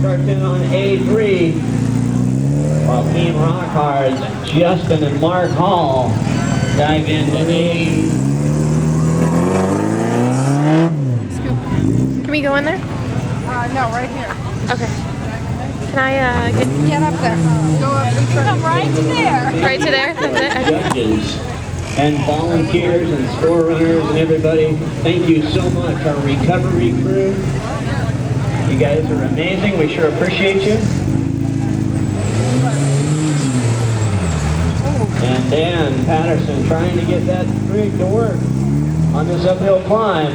starts in on A3, while Team Rock Hard's Justin and Mark Hall dive into A. Can we go in there? No, right here. Okay. Can I Get up there. Go up and come right to there. right to there? That's it? Okay. Judges and volunteers and store runners and everybody, thank you so much. Our recovery crew, you guys are amazing. We sure appreciate you. And Dan Patterson trying to get that rig to work on this uphill climb.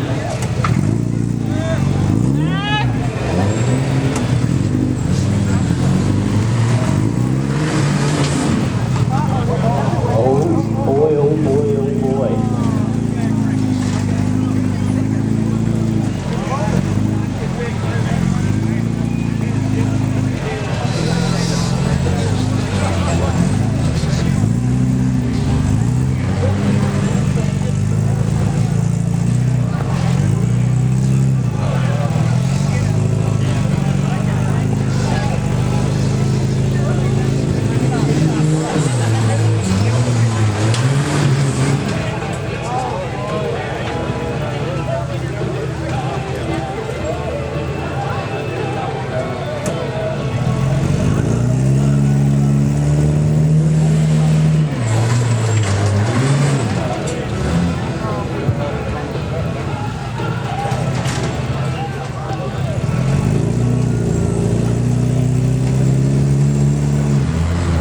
Oh boy, oh boy, oh boy.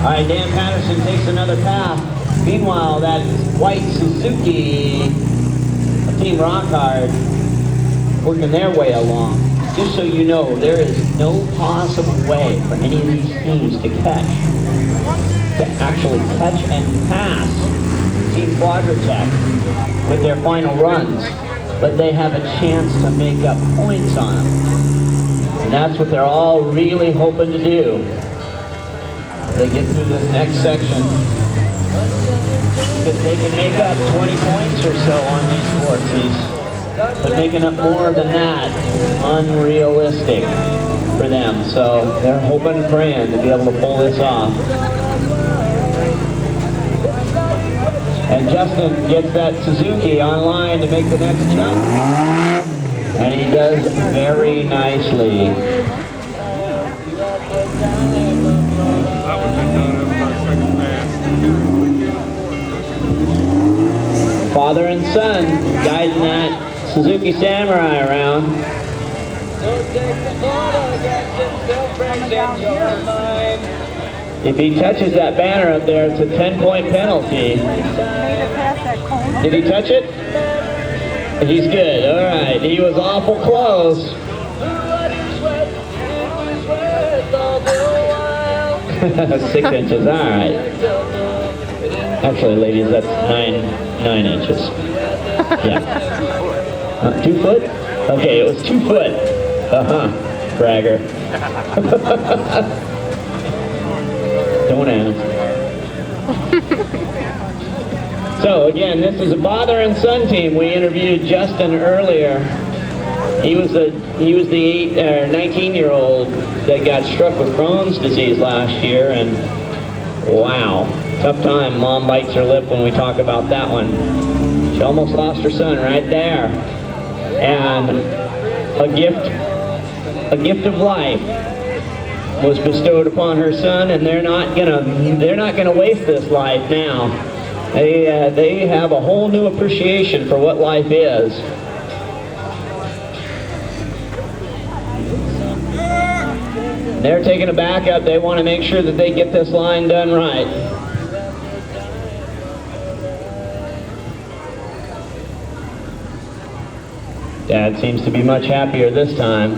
All right, Dan Patterson takes another path. Meanwhile, that white Suzuki of Team Rock Hard working their way along. Just so you know, there is no possible way for any of these teams to actually catch and pass Team Quadratech with their final runs. But they have a chance to make up points on them. And that's what they're all really hoping to do. They get through this next section, because they can make up 20 points or so on these courses, but making up more than that, unrealistic for them. So they're hoping and praying to be able to pull this off. And Justin gets that Suzuki online to make the next jump, and he does very nicely. Father and son guiding that Suzuki Samurai around. If he touches that banner up there, it's a 10-point penalty. Did he touch it? He's good. All right. He was awful close. 6 inches. All right. Actually, ladies, that's 9 inches. Yeah. 2 foot? Okay, it was 2 foot. Bragger. Don't ask. So again, this is a father and son team. We interviewed Justin earlier. He was the 19-year-old that got struck with Crohn's disease last year, and wow. Tough time. Mom bites her lip when we talk about that one. She almost lost her son right there. And a gift of life was bestowed upon her son, and they're not gonna waste this life now. They have a whole new appreciation for what life is. They're taking a backup. They want to make sure that they get this line done right. Dad seems to be much happier this time.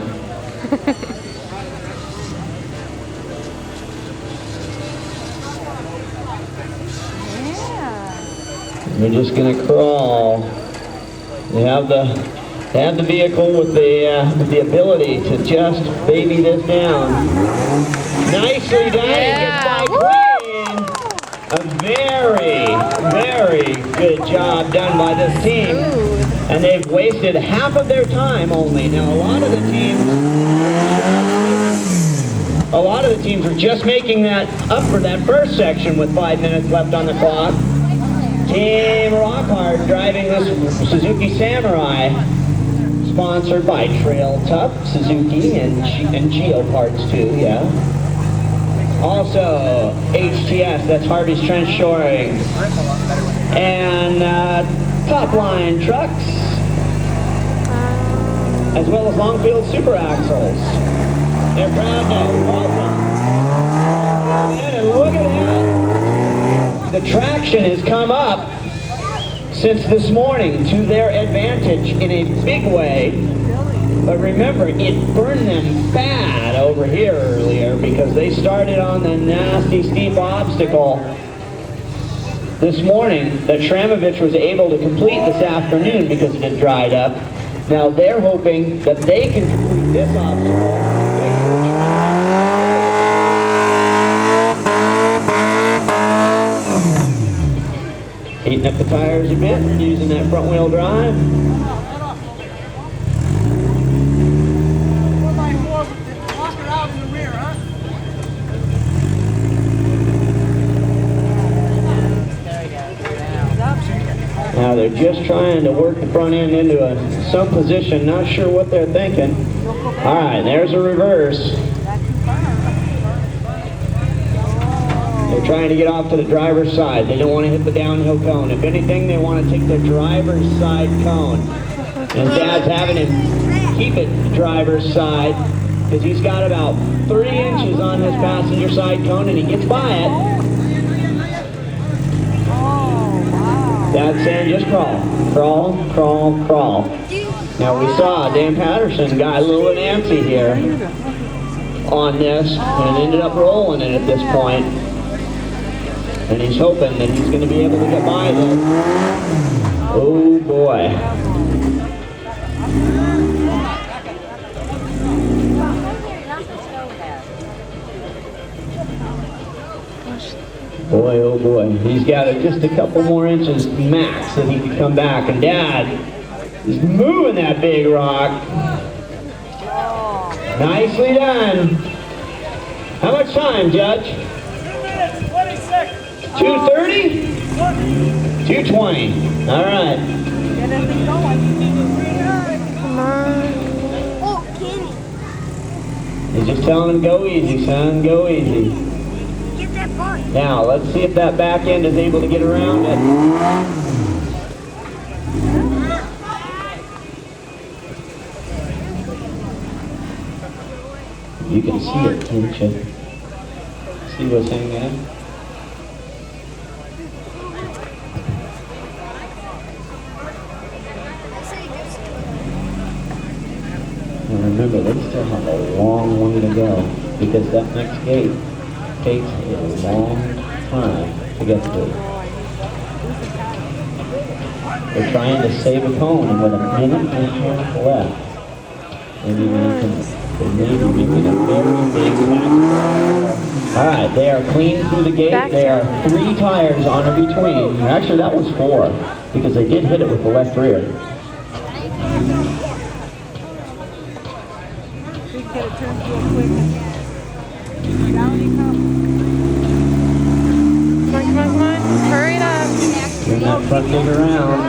We're just gonna crawl. They have the vehicle with the ability to just baby this down. Nicely done. Yeah. Queen. A very, very good job done by this team. And they've wasted half of their time only. Now, a lot of the teams A lot of the teams were just making that up for that first section with 5 minutes left on the clock. Team Rockhard driving this Suzuki Samurai, sponsored by Trail Tough, Suzuki, and Geo Parts too, yeah. Also, HTS, that's Harvey's Trench Shoring. And Top Line Trucks, as well as Longfield Super Axles. They're proud to welcome. And look at that. The traction has come up since this morning to their advantage in a big way. But remember, it burned them bad over here earlier because they started on the nasty steep obstacle this morning that Shramovich was able to complete this afternoon because it had dried up. Now they're hoping that they can complete this obstacle. Heating up the tires a bit, using that front wheel drive. Now they're just trying to work the front end into some position, not sure what they're thinking. All right, there's a reverse. They're trying to get off to the driver's side. They don't want to hit the downhill cone. If anything, they want to take the driver's side cone. And Dad's having him keep it driver's side because he's got about 3 inches on his passenger side cone and he gets by it. Dad's saying just crawl, crawl, crawl, crawl. Now we saw Dan Patterson got a little antsy here on this and ended up rolling it at this point. And he's hoping that he's going to be able to get by this. Oh boy. Boy, oh boy. He's got just a couple more inches max that he can come back. And Dad is moving that big rock. Nicely done. How much time, Judge? 2:30? 2:20. All right. Come on. He's just telling him, go easy, son, go easy. Now, let's see if that back end is able to get around it. You can see it, can't you? See what's hanging out? And remember, they still have a long way to go because that next gate takes a long time to get through. They're trying to save a cone and with a minute and a half left. They may be making a very big back. Alright, they are clean through the gate. They are 3 tires on in between. Actually, that was 4 because they did hit it with the left rear. Come on. Hurry it up. Turn that front leg around.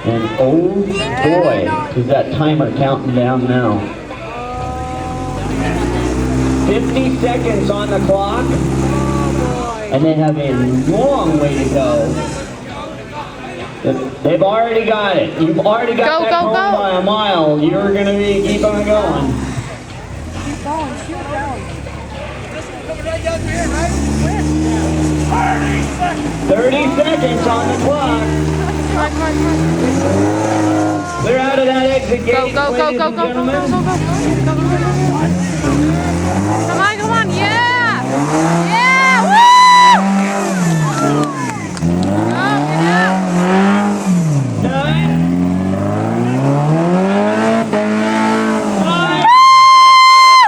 And oh boy, is that timer counting down now. 50 seconds on the clock. And they have a long way to go. They've already got it. You've already got that home by a mile. You're going to keep on going. Keep going, keep going. This is coming right down here, right? 30 seconds on the clock. Come on. Clear out of that exit gate, Go. ladies and gentlemen. Come on.